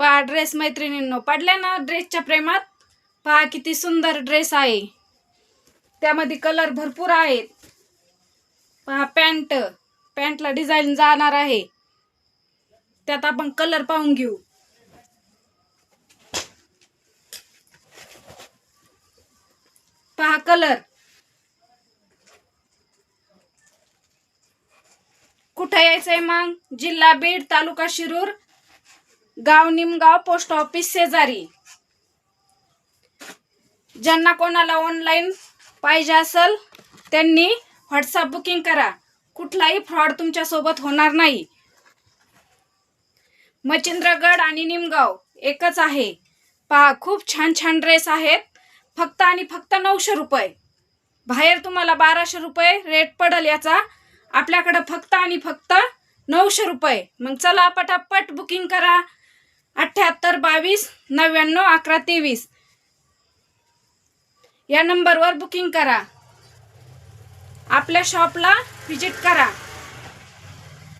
पहा ड्रेस मैत्रिणींनो, पडले ना ड्रेसच्या प्रेमात? पहा किती सुंदर ड्रेस आहे, त्यामध्ये कलर भरपूर आहेत. पहा पॅन्टला डिझाईन जाणार आहे, त्यात आपण कलर पाहून घेऊ. पहा कलर. कुठं यायचंय मग? जिल्हा बीड, तालुका शिरूर, गाव निमगाव, पोस्ट ऑफिस शेजारी. ज्यांना कोणाला ऑनलाईन पाहिजे असेल त्यांनी व्हॉट्सअप बुकिंग करा. कुठलाही फ्रॉड तुमच्या सोबत होणार नाही. मच्छिंद्रगड आणि निमगाव एकच आहे. पहा खूप छान छान ड्रेस आहेत, फक्त आणि फक्त 900 रुपये. बाहेर तुम्हाला 1200 रुपये रेट पडल याचा, आपल्याकडं फक्त आणि फक्त 900 रुपये. मग चला पटापट बुकिंग करा. 78 22 99 11 23 या नंबरवर बुकिंग करा. आपल्या शॉपला व्हिजिट करा.